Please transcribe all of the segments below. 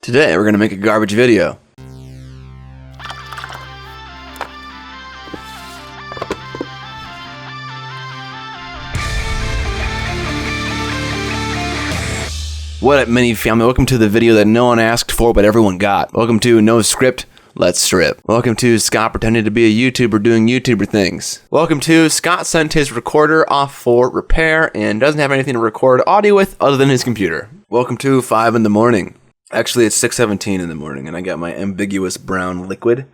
Today we're gonna make a garbage video. What up, Mini family? Welcome to the video that no one asked for but everyone got. Welcome to No Script, Let's Strip. Welcome to Scott pretending to be a YouTuber doing YouTuber things. Welcome to Scott sent his recorder off for repair and doesn't have anything to record audio with other than his computer. Welcome to 5 in the morning. Actually, it's 6:17 in the morning and I got my ambiguous brown liquid.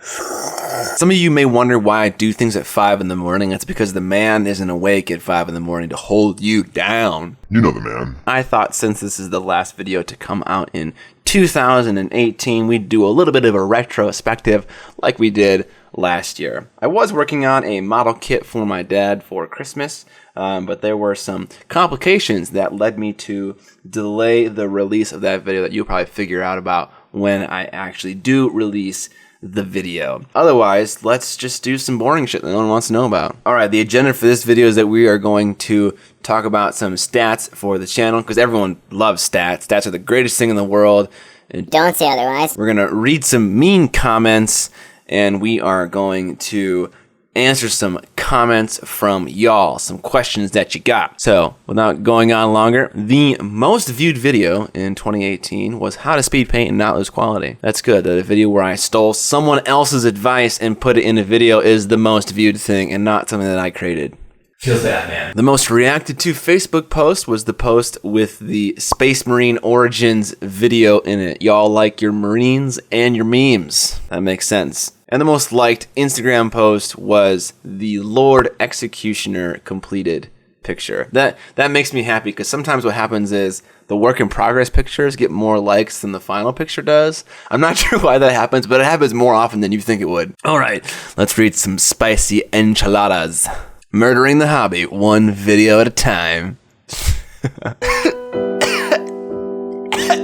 Some of you may wonder why I do things at 5 in the morning. That's because the man isn't awake at 5 in the morning to hold you down. You know the man. I thought since this is the last video to come out in 2018, we'd do a little bit of a retrospective like we did last year. I was working on a model kit for my dad for Christmas, but there were some complications that led me to delay the release of that video that you'll probably figure out about when I actually do release the video. Otherwise, let's just do some boring shit that no one wants to know about. Alright, the agenda for this video is that we are going to talk about some stats for the channel, because everyone loves stats. Stats are the greatest thing in the world. And don't say otherwise. We're gonna read some mean comments, and we are going to answer some comments from y'all, some questions that you got. So, without going on longer, the most viewed video in 2018 was how to speed paint and not lose quality. That's good. The video where I stole someone else's advice and put it in a video is the most viewed thing and not something that I created. Feels bad, man. The most reacted to Facebook post was the post with the Space Marine Origins video in it. Y'all like your Marines and your memes. That makes sense. And the most liked Instagram post was the Lord Executioner completed picture. That makes me happy, because sometimes what happens is the work in progress pictures get more likes than the final picture does. I'm not sure why that happens, but it happens more often than you think it would. All right, let's read some spicy enchiladas. Murdering the hobby, one video at a time.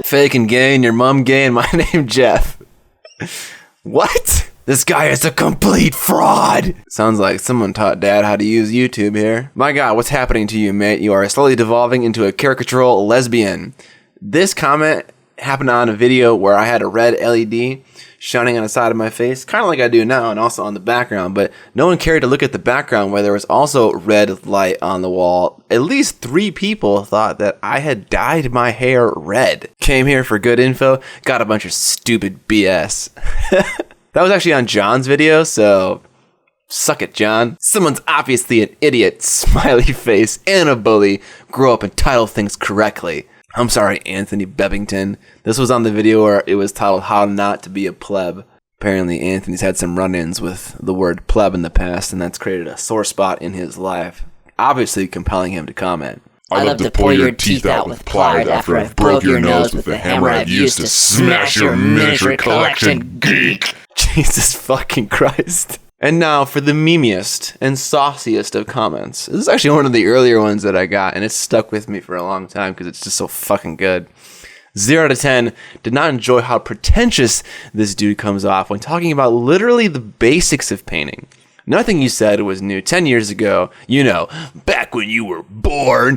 Fake and gay and your mom gay and my name Jeff. What? This guy is a complete fraud. Sounds like someone taught Dad how to use YouTube here. My God, what's happening to you, mate? You are slowly devolving into a caricatural lesbian. This comment happened on a video where I had a red LED shining on the side of my face, kind of like I do now, and also on the background, but no one cared to look at the background where there was also red light on the wall. At least 3 people thought that I had dyed my hair red. Came here for good info, got a bunch of stupid BS. That was actually on John's video, so suck it, John. Someone's obviously an idiot, smiley face, and a bully. Grow up and title things correctly. I'm sorry, Anthony Bebbington. This was on the video where it was titled How Not to Be a Pleb. Apparently, Anthony's had some run-ins with the word pleb in the past, and that's created a sore spot in his life, obviously compelling him to comment. I love to pull your teeth out with pliers after I've broke your nose with the hammer I've used to smash your miniature collection, geek! Jesus fucking Christ. And now for the memeiest and sauciest of comments. This is actually one of the earlier ones that I got, and it's stuck with me for a long time because it's just so fucking good. 0 out of 10, did not enjoy how pretentious this dude comes off when talking about literally the basics of painting. Nothing you said was new 10 years ago, you know, back when you were born.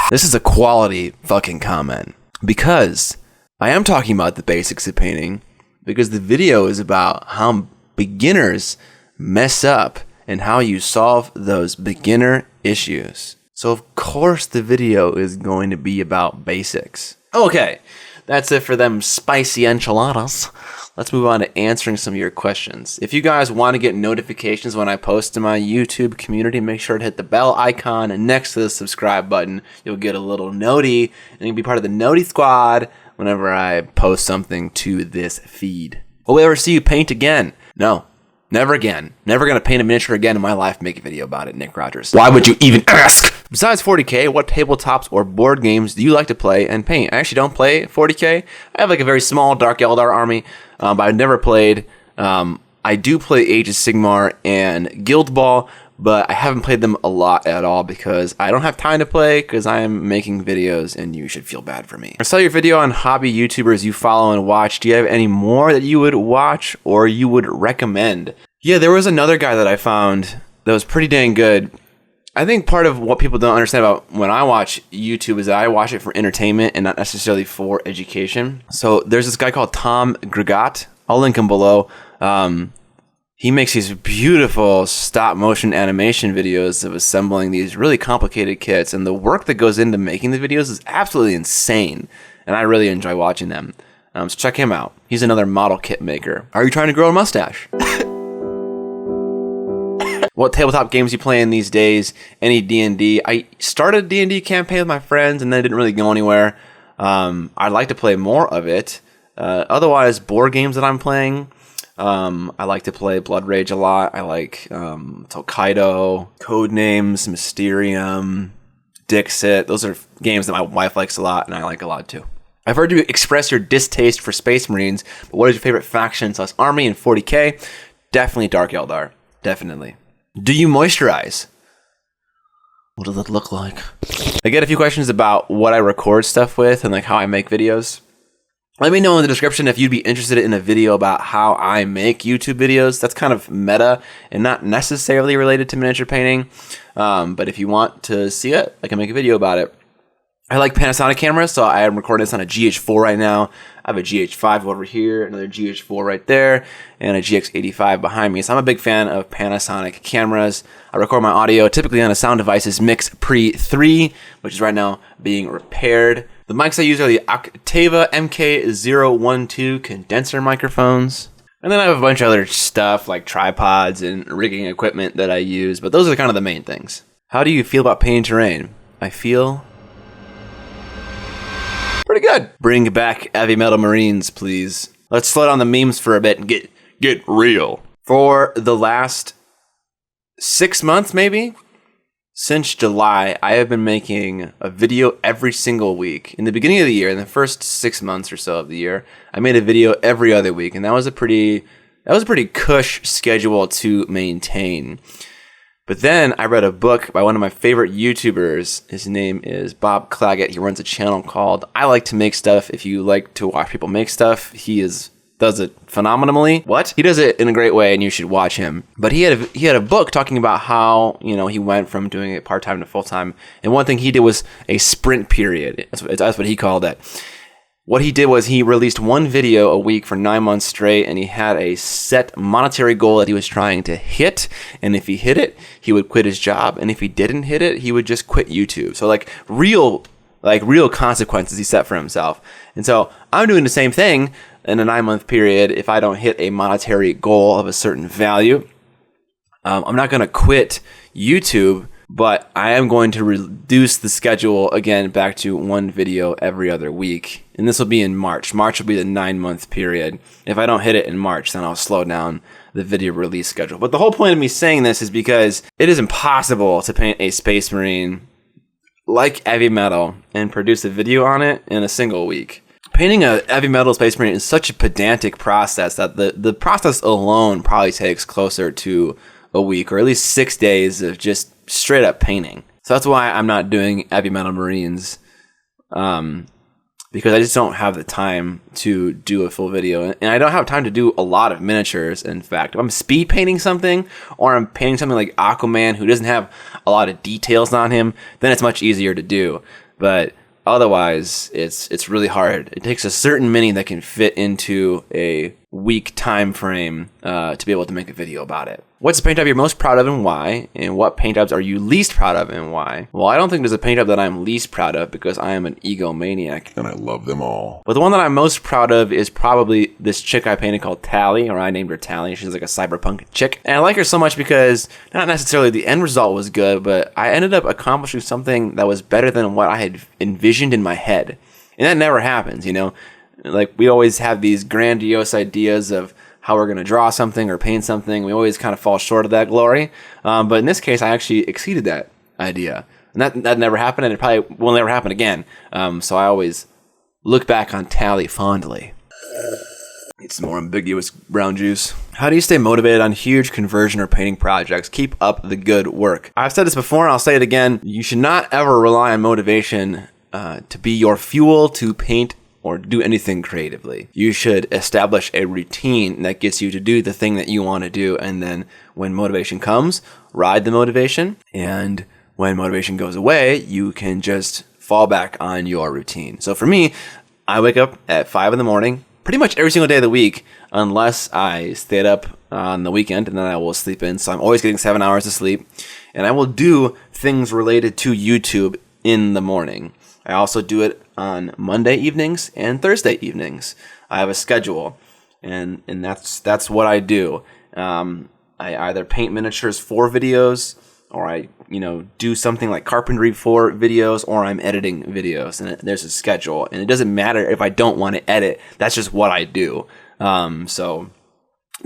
This is a quality fucking comment, because I am talking about the basics of painting, because the video is about how beginners mess up and how you solve those beginner issues. So of course the video is going to be about basics. Okay, that's it for them spicy enchiladas. Let's move on to answering some of your questions. If you guys want to get notifications when I post to my YouTube community, make sure to hit the bell icon next to the subscribe button. You'll get a little noti, and you'll be part of the noti squad whenever I post something to this feed. Will we ever see you paint again? No. Never again. Never gonna paint a miniature again in my life. Make a video about it, Nick Rogers. Why would you even ask? Besides 40K, what tabletops or board games do you like to play and paint? I actually don't play 40K. I have like a very small Dark Eldar army, but I've never played. I do play Age of Sigmar and Guild Ball, but I haven't played them a lot at all because I don't have time to play because I am making videos and you should feel bad for me. I saw your video on hobby YouTubers you follow and watch. Do you have any more that you would watch or you would recommend? Yeah, there was another guy that I found that was pretty dang good. I think part of what people don't understand about when I watch YouTube is that I watch it for entertainment and not necessarily for education. So there's this guy called Tom Grigot. I'll link him below. He makes these beautiful stop motion animation videos of assembling these really complicated kits. And the work that goes into making the videos is absolutely insane. And I really enjoy watching them. So check him out. He's another model kit maker. Are you trying to grow a mustache? What tabletop games you playing these days? Any D&D? I started a D&D campaign with my friends and then it didn't really go anywhere. I'd like to play more of it. Otherwise, board games that I'm playing. I like to play Blood Rage a lot. I like Tokaido, Codenames, Mysterium, Dixit. Those are games that my wife likes a lot and I like a lot too. I've heard you express your distaste for Space Marines, but what is your favorite faction/army in 40k? Definitely Dark Eldar. Definitely. Do you moisturize? What does it look like? I get a few questions about what I record stuff with and like how I make videos. Let me know in the description if you'd be interested in a video about how I make YouTube videos. That's kind of meta and not necessarily related to miniature painting. But if you want to see it, I can make a video about it. I like Panasonic cameras, so I am recording this on a GH4 right now. I have a GH5 over here, another GH4 right there, and a GX85 behind me. So I'm a big fan of Panasonic cameras. I record my audio typically on a Sound Devices Mix Pre 3, which is right now being repaired. The mics I use are the Octava MK012 condenser microphones. And then I have a bunch of other stuff like tripods and rigging equipment that I use, but those are kind of the main things. How do you feel about painting terrain? I feel pretty good. Bring back Heavy Metal Marines, please. Let's slow down the memes for a bit and get real. For the last 6 months, maybe, since July, I have been making a video every single week. In the beginning of the year, in the first 6 months or so of the year, I made a video every other week, and that was a pretty cush schedule to maintain. But then I read a book by one of my favorite YouTubers. His name is Bob Claggett. He runs a channel called I Like to Make Stuff. If you like to watch people make stuff, he does it phenomenally. What? He does it in a great way and you should watch him. But he had a book talking about how, he went from doing it part-time to full-time. And one thing he did was a sprint period. That's what he called it. What he did was he released one video a week for 9 months straight, and he had a set monetary goal that he was trying to hit. And if he hit it, he would quit his job. And if he didn't hit it, he would just quit YouTube. So real consequences he set for himself. And so I'm doing the same thing in a 9-month period. If I don't hit a monetary goal of a certain value, I'm not going to quit YouTube. But I am going to reduce the schedule again back to one video every other week. And this will be in March. March will be the 9-month period. If I don't hit it in March, then I'll slow down the video release schedule. But the whole point of me saying this is because it is impossible to paint a Space Marine like Heavy Metal and produce a video on it in a single week. Painting a Heavy Metal Space Marine is such a pedantic process that the process alone probably takes closer to a week or at least 6 days of just straight up painting. So that's why I'm not doing Heavy Metal Marines, because I just don't have the time to do a full video, and I don't have time to do a lot of miniatures. In fact, if I'm speed painting something, or I'm painting something like Aquaman who doesn't have a lot of details on him, then it's much easier to do. But otherwise, it's really hard. It takes a certain mini that can fit into a week time frame to be able to make a video about it. What's the paint job you're most proud of and why? And what paint jobs are you least proud of and why? Well, I don't think there's a paint job that I'm least proud of because I am an egomaniac. And I love them all. But the one that I'm most proud of is probably this chick I painted called Tally, or I named her Tally. She's like a cyberpunk chick. And I like her so much because not necessarily the end result was good, but I ended up accomplishing something that was better than what I had envisioned in my head. And that never happens, Like, we always have these grandiose ideas of how we're going to draw something or paint something. We always kind of fall short of that glory. But in this case, I actually exceeded that idea. And that never happened, and it probably will never happen again. So I always look back on Tally fondly. Need some more ambiguous brown juice. How do you stay motivated on huge conversion or painting projects? Keep up the good work. I've said this before, and I'll say it again. You should not ever rely on motivation to be your fuel to paint or do anything creatively. You should establish a routine that gets you to do the thing that you want to do, and then when motivation comes, ride the motivation and when motivation goes away, you can just fall back on your routine. So for me, I wake up at 5 in the morning, pretty much every single day of the week, unless I stayed up on the weekend, and then I will sleep in. So I'm always getting 7 hours of sleep. And I will do things related to YouTube in the morning. I also do it on Monday evenings and Thursday evenings. I have a schedule, and that's what I do. I either paint miniatures for videos, or I do something like carpentry for videos, or I'm editing videos, and there's a schedule. And it doesn't matter if I don't want to edit. That's just what I do. So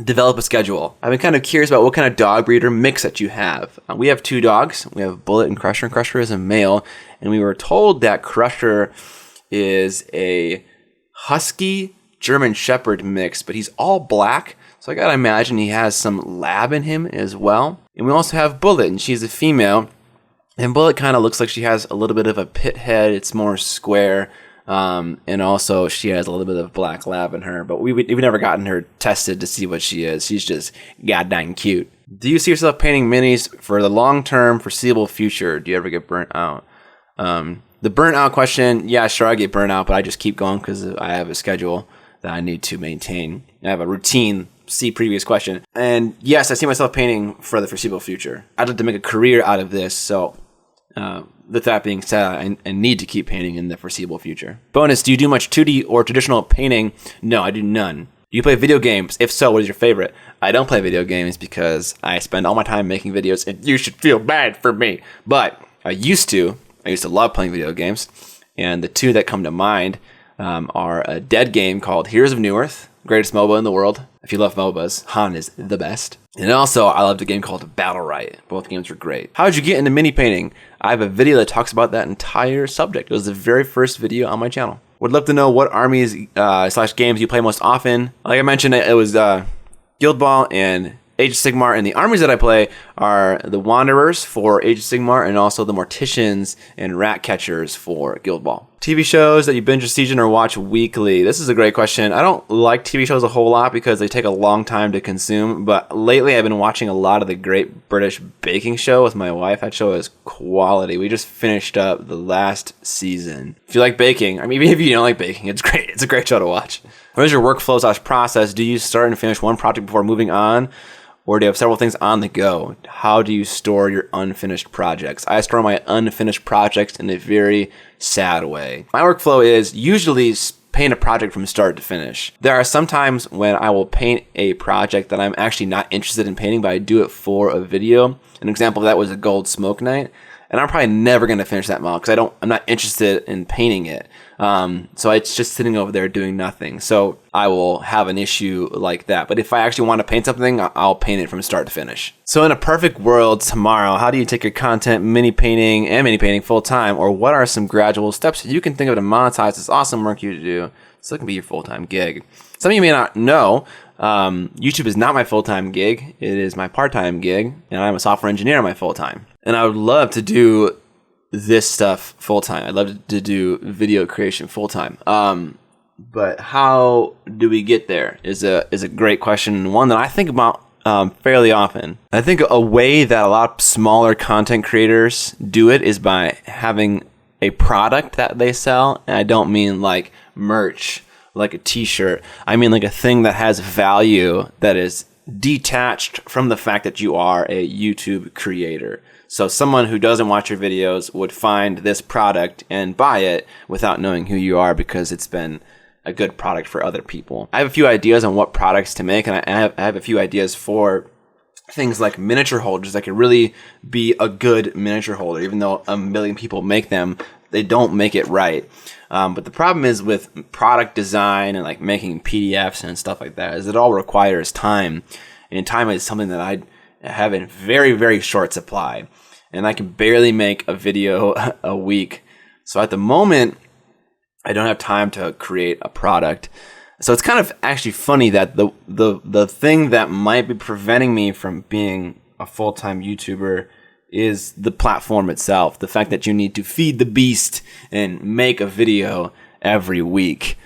develop a schedule. I've been kind of curious about what kind of dog breeder mix that you have. We have 2 dogs. We have Bullet and Crusher. And Crusher is a male, and we were told that Crusher is a Husky German Shepherd mix, but he's all black. So I gotta imagine he has some lab in him as well. And we also have Bullet, and she's a female. And Bullet kind of looks like she has a little bit of a pit head. It's more square. And also she has a little bit of black lab in her. But we've never gotten her tested to see what she is. She's just goddamn cute. Do you see yourself painting minis for the long-term, foreseeable future? Do you ever get burnt out? The burnt out question, yeah, sure, I get burnt out, but I just keep going because I have a schedule that I need to maintain. I have a routine. See previous question. And yes, I see myself painting for the foreseeable future. I'd like to make a career out of this, so with that being said, I need to keep painting in the foreseeable future. Bonus, do you do much 2D or traditional painting? No, I do none. Do you play video games? If so, what is your favorite? I don't play video games because I spend all my time making videos, and you should feel bad for me. But I used to love playing video games, and the 2 that come to mind are a dead game called Heroes of Newerth, greatest MOBA in the world. If you love MOBAs, Han is the best. And also, I loved a game called Battle Riot. Both games were great. How did you get into mini painting? I have a video that talks about that entire subject. It was the very first video on my channel. Would love to know what armies / games you play most often. Like I mentioned, it was Guild Ball and Age of Sigmar, and the armies that I play are the Wanderers for Age of Sigmar, and also the Morticians and Rat Catchers for Guild Ball. TV shows that you binge or season or watch weekly. This is a great question. I don't like TV shows a whole lot because they take a long time to consume, but lately I've been watching a lot of the Great British Baking Show with my wife. That show is quality. We just finished up the last season. If you like baking, I mean, even if you don't like baking, it's great. It's a great show to watch. What is your workflow / process? Do you start and finish one project before moving on? Or do you have several things on the go? How do you store your unfinished projects? I store my unfinished projects in a very sad way. My workflow is usually paint a project from start to finish. There are some times when I will paint a project that I'm actually not interested in painting, but I do it for a video. An example of that was a Gold Smoke Night. And I'm probably never going to finish that model because I'm not interested in painting it. So it's just sitting over there doing nothing. So I will have an issue like that. But if I actually want to paint something, I'll paint it from start to finish. So in a perfect world tomorrow, how do you take your content, mini painting full time? Or what are some gradual steps you can think of to monetize this awesome work you do so it can be your full-time gig? Some of you may not know, YouTube is not my full-time gig. It is my part-time gig, and I'm a software engineer on my full-time. And I would love to do this stuff full-time. I'd love to do video creation full-time. But how do we get there is a great question, and one that I think about fairly often. I think a way that a lot of smaller content creators do it is by having a product that they sell. And I don't mean like merch, like a t-shirt. I mean like a thing that has value that is detached from the fact that you are a YouTube creator. So someone who doesn't watch your videos would find this product and buy it without knowing who you are because it's been a good product for other people. I have a few ideas on what products to make, and I have a few ideas for things like miniature holders that could really be a good miniature holder. Even though a million people make them, they don't make it right. But the problem is with product design and like making PDFs and stuff like that is it all requires time. And time is something that I have in very, very short supply. And I can barely make a video a week. So at the moment, I don't have time to create a product. So it's kind of actually funny that the thing that might be preventing me from being a full-time YouTuber is the platform itself. The fact that you need to feed the beast and make a video every week.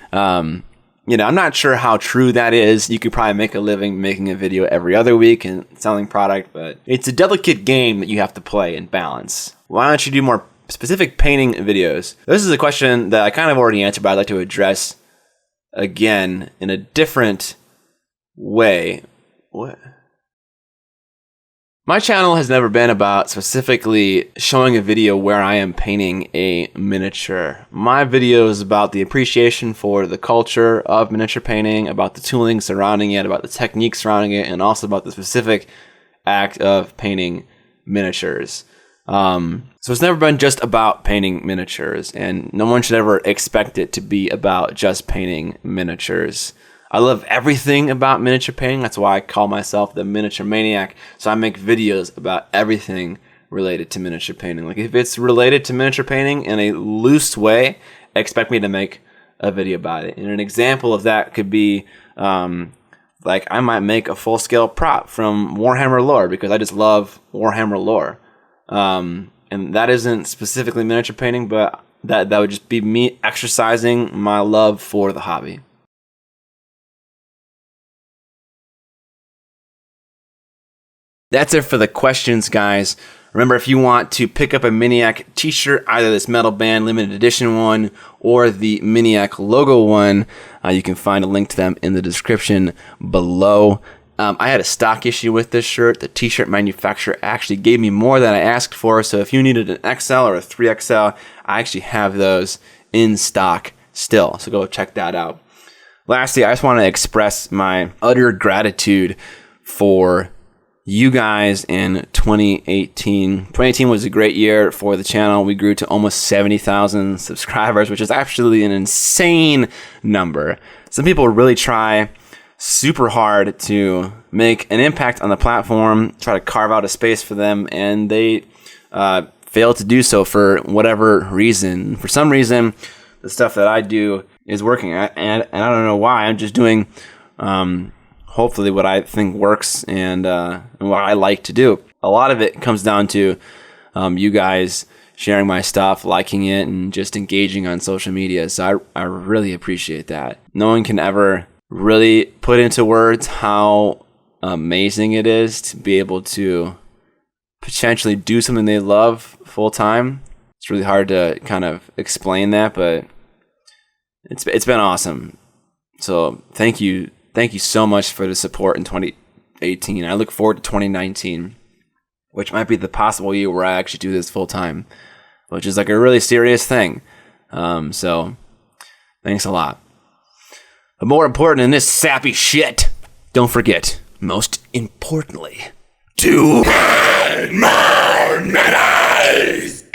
I'm not sure how true that is. You could probably make a living making a video every other week and selling product, but it's a delicate game that you have to play and balance. Why don't you do more specific painting videos? This is a question that I kind of already answered, but I'd like to address again in a different way. What? My channel has never been about specifically showing a video where I am painting a miniature. My video is about the appreciation for the culture of miniature painting, about the tooling surrounding it, about the technique surrounding it, and also about the specific act of painting miniatures. So it's never been just about painting miniatures, and no one should ever expect it to be about just painting miniatures. I love everything about miniature painting. That's why I call myself the Miniature Maniac. So I make videos about everything related to miniature painting. Like if it's related to miniature painting in a loose way, expect me to make a video about it. And an example of that could be like I might make a full-scale prop from Warhammer lore because I just love Warhammer lore. And that isn't specifically miniature painting, but that would just be me exercising my love for the hobby. That's it for the questions, guys. Remember, if you want to pick up a Miniac t-shirt, either this metal band limited edition one or the Miniac logo one, you can find a link to them in the description below. I had a stock issue with this shirt. The t-shirt manufacturer actually gave me more than I asked for, so if you needed an XL or a 3XL, I actually have those in stock still, so go check that out. Lastly, I just want to express my utter gratitude for you guys in 2018. 2018 was a great year for the channel. We grew to almost 70,000 subscribers, which is actually an insane number. Some people really try super hard to make an impact on the platform, try to carve out a space for them, and they fail to do so for whatever reason. For some reason, the stuff that I do is working, and I don't know why. I'm just doing hopefully what I think works and what I like to do. A lot of it comes down to you guys sharing my stuff, liking it, and just engaging on social media. So I really appreciate that. No one can ever really put into words how amazing it is to be able to potentially do something they love full time. It's really hard to kind of explain that, but it's been awesome. So thank you so much for the support in 2018. I look forward to 2019, which might be the possible year where I actually do this full time, which is like a really serious thing. So thanks a lot. But more important than this sappy shit, don't forget, most importantly, to burn more minis!